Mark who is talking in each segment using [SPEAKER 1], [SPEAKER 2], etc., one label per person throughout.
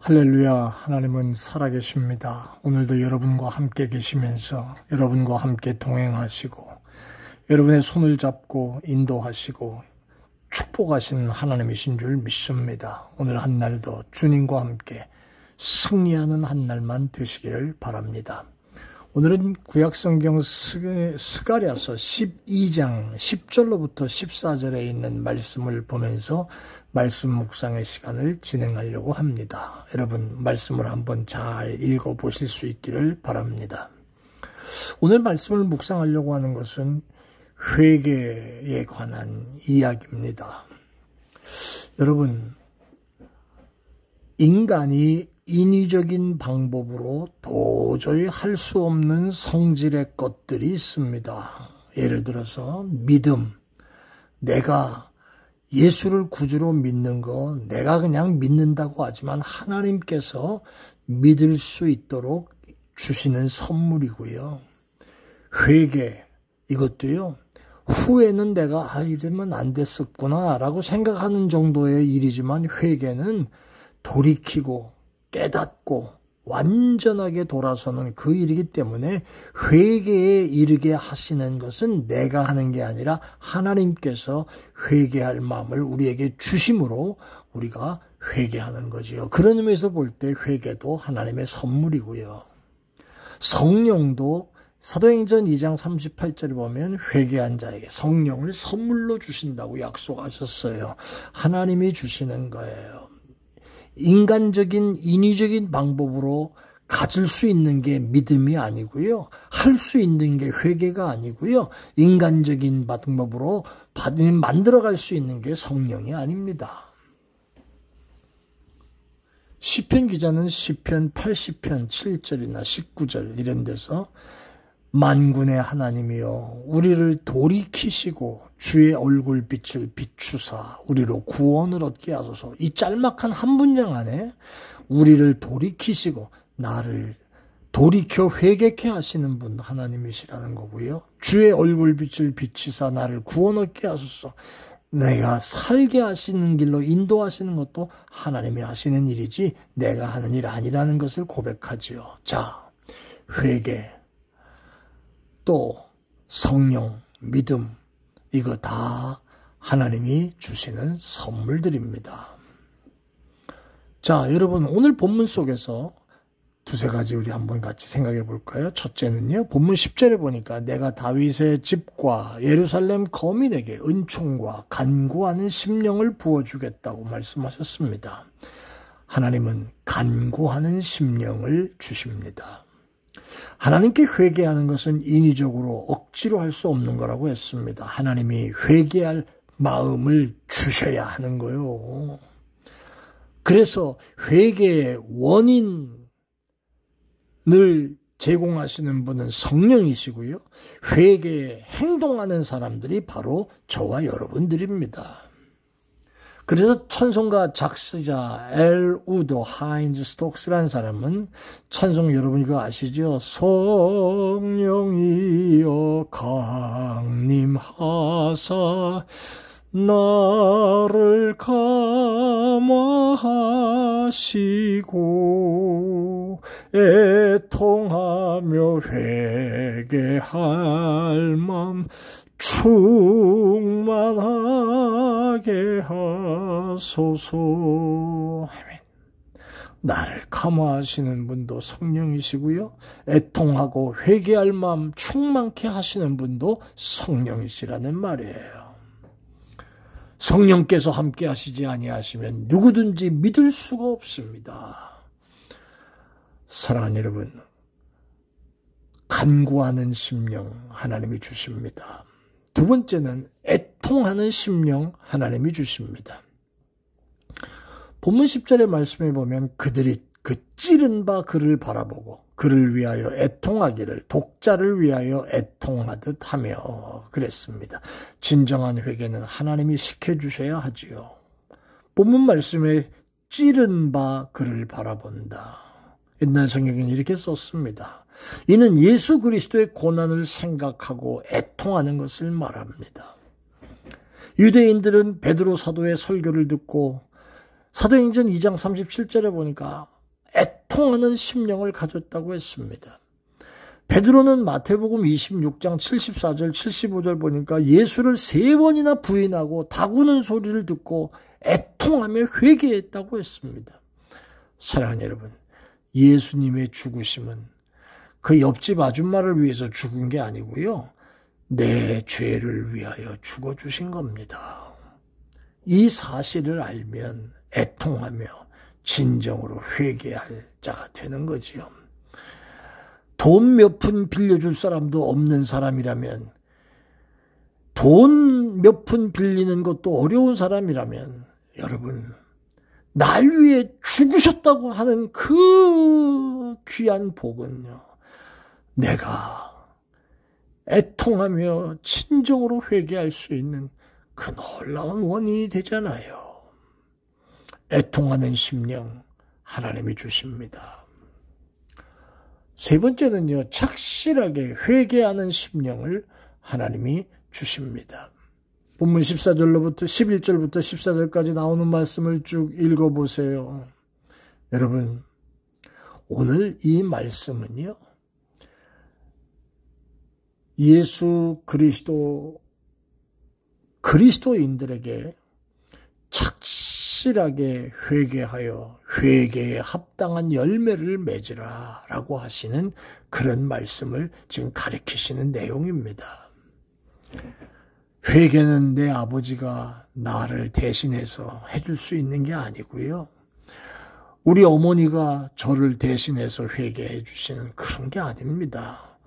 [SPEAKER 1] 할렐루야, 하나님은 살아계십니다. 오늘도 여러분과 함께 계시면서 여러분과 함께 동행하시고 여러분의 손을 잡고 인도하시고 축복하시는 하나님이신 줄 믿습니다. 오늘 한 날도 주님과 함께 승리하는 한 날만 되시기를 바랍니다. 오늘은 구약성경 스가랴서 12장 10절로부터 14절에 있는 말씀을 보면서 말씀 묵상의 시간을 진행하려고 합니다. 여러분 말씀을 한번 잘 읽어보실 수 있기를 바랍니다. 오늘 말씀을 묵상하려고 하는 것은 회개에 관한 이야기입니다. 여러분, 인간이 인위적인 방법으로 도저히 할 수 없는 성질의 것들이 있습니다. 예를 들어서 믿음, 내가 예수를 구주로 믿는 거 내가 그냥 믿는다고 하지만 하나님께서 믿을 수 있도록 주시는 선물이고요. 회개, 이것도요. 후에는 내가 이러면 안 됐었구나 라고 생각하는 정도의 일이지만 회개는 돌이키고 깨닫고 완전하게 돌아서는 그 일이기 때문에 회개에 이르게 하시는 것은 내가 하는 게 아니라 하나님께서 회개할 마음을 우리에게 주심으로 우리가 회개하는 거지요. 그런 의미에서 볼 때 회개도 하나님의 선물이고요. 성령도 사도행전 2장 38절에 보면 회개한 자에게 성령을 선물로 주신다고 약속하셨어요. 하나님이 주시는 거예요. 인간적인 인위적인 방법으로 가질 수 있는 게 믿음이 아니고요. 할 수 있는 게 회개가 아니고요. 인간적인 방법으로 만들어갈 수 있는 게 성령이 아닙니다. 시편 기자는 시편 80편 7절이나 19절 이런 데서 만군의 하나님이여 우리를 돌이키시고 주의 얼굴빛을 비추사 우리로 구원을 얻게 하소서. 이 짤막한 한 문장 안에 우리를 돌이키시고 나를 돌이켜 회개케 하시는 분 하나님이시라는 거고요. 주의 얼굴빛을 비추사 나를 구원 얻게 하소서. 내가 살게 하시는 길로 인도하시는 것도 하나님이 하시는 일이지 내가 하는 일 아니라는 것을 고백하지요. 자, 회개, 또 성령, 믿음, 이거 다 하나님이 주시는 선물들입니다. 자, 여러분 오늘 본문 속에서 두세 가지 우리 한번 같이 생각해 볼까요? 첫째는요, 본문 10절에 보니까 내가 다윗의 집과 예루살렘 거민에게 은총과 간구하는 심령을 부어주겠다고 말씀하셨습니다. 하나님은 간구하는 심령을 주십니다. 하나님께 회개하는 것은 인위적으로 억지로 할 수 없는 거라고 했습니다. 하나님이 회개할 마음을 주셔야 하는 거예요. 그래서 회개의 원인을 제공하시는 분은 성령이시고요. 회개에 행동하는 사람들이 바로 저와 여러분들입니다. 그래서 찬송가 작사자 엘 우도 하인즈 스톡스라는 사람은 찬송 여러분 이거 아시죠? 성령이여 강림하사 나를 감화하시고 애통하며 회개할 맘 충만하게 하소서. 아멘. 나를 감화하시는 분도 성령이시고요. 애통하고 회개할 마음 충만케 하시는 분도 성령이시라는 말이에요. 성령께서 함께 하시지 아니하시면 누구든지 믿을 수가 없습니다. 사랑하는 여러분, 간구하는 심령 하나님이 주십니다. 두 번째는 애통하는 심령 하나님이 주십니다. 본문 10절의 말씀에 보면 그들이 그 찌른 바 그를 바라보고 그를 위하여 애통하기를 독자를 위하여 애통하듯 하며 그랬습니다. 진정한 회개는 하나님이 시켜주셔야 하지요. 본문 말씀에 찌른 바 그를 바라본다. 옛날 성경에는 이렇게 썼습니다. 이는 예수 그리스도의 고난을 생각하고 애통하는 것을 말합니다. 유대인들은 베드로 사도의 설교를 듣고 사도행전 2장 37절에 보니까 애통하는 심령을 가졌다고 했습니다. 베드로는 마태복음 26장 74절 75절 보니까 예수를 3번이나 부인하고 다구는 소리를 듣고 애통하며 회개했다고 했습니다. 사랑하는 여러분, 예수님의 죽으심은 그 옆집 아줌마를 위해서 죽은 게 아니고요, 내 죄를 위하여 죽어주신 겁니다. 이 사실을 알면 애통하며 진정으로 회개할 자가 되는 거지요. 돈 몇 푼 빌려줄 사람도 없는 사람이라면, 돈 몇 푼 빌리는 것도 어려운 사람이라면, 여러분, 날 위해 죽으셨다고 하는 그 귀한 복은요, 내가 애통하며 진정으로 회개할 수 있는 그 놀라운 원인이 되잖아요. 애통하는 심령 하나님이 주십니다. 세 번째는요, 착실하게 회개하는 심령을 하나님이 주십니다. 본문 14절로부터 11절부터 14절까지 나오는 말씀을 쭉 읽어보세요. 여러분, 오늘 이 말씀은요, 예수 그리스도인들에게 착실하게 회개하여 회개에 합당한 열매를 맺으라 라고 하시는 그런 말씀을 지금 가리키시는 내용입니다. 회개는 내 아버지가 나를 대신해서 해줄 수 있는 게 아니고요, 우리 어머니가 저를 대신해서 회개해 주시는 그런 게 아닙니다.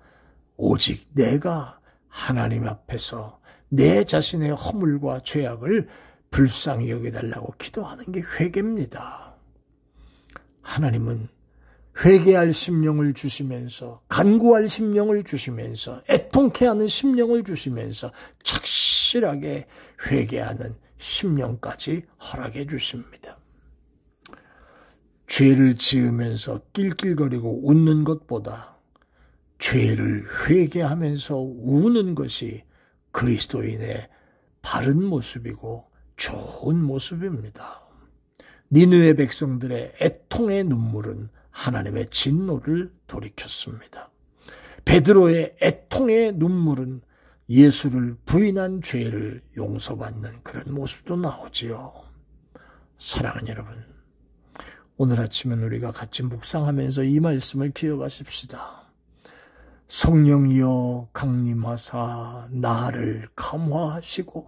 [SPEAKER 1] 오직 내가 하나님 앞에서 내 자신의 허물과 죄악을 불쌍히 여겨달라고 기도하는 게 회개입니다. 하나님은 회개할 심령을 주시면서, 간구할 심령을 주시면서, 애통케 하는 심령을 주시면서 착실하게 회개하는 심령까지 허락해 주십니다. 죄를 지으면서 낄낄거리고 웃는 것보다 죄를 회개하면서 우는 것이 그리스도인의 바른 모습이고 좋은 모습입니다. 니느웨 백성들의 애통의 눈물은 하나님의 진노를 돌이켰습니다. 베드로의 애통의 눈물은 예수를 부인한 죄를 용서받는 그런 모습도 나오지요. 사랑하는 여러분, 오늘 아침은 우리가 같이 묵상하면서 이 말씀을 기억하십시다. 성령이여 강림하사 나를 감화하시고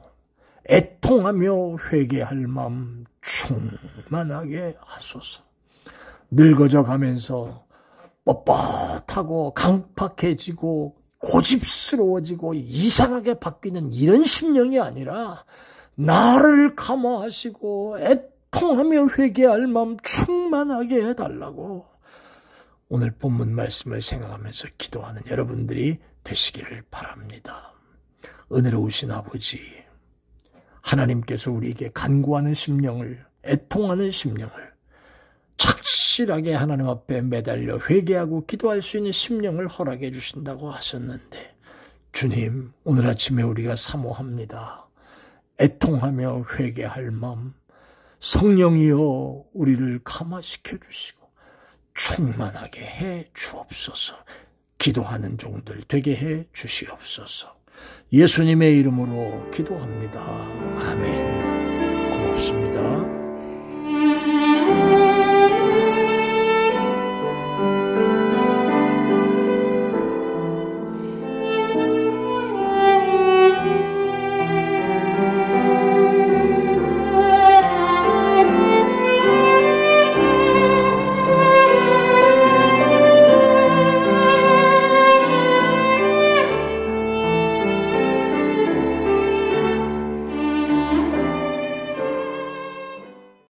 [SPEAKER 1] 애통하며 회개할 마음 충만하게 하소서. 늙어져 가면서 뻣뻣하고 강팍해지고 고집스러워지고 이상하게 바뀌는 이런 심령이 아니라 나를 감화하시고 애통하며 회개할 마음 충만하게 해달라고 오늘 본문 말씀을 생각하면서 기도하는 여러분들이 되시기를 바랍니다. 은혜로우신 아버지, 하나님께서 우리에게 간구하는 심령을, 애통하는 심령을, 착실하게 하나님 앞에 매달려 회개하고 기도할 수 있는 심령을 허락해 주신다고 하셨는데, 주님, 오늘 아침에 우리가 사모합니다. 애통하며 회개할 마음, 성령이여 우리를 감화시켜 주시고 충만하게 해 주옵소서. 기도하는 종들 되게 해 주시옵소서. 예수님의 이름으로 기도합니다. 아멘. 고맙습니다.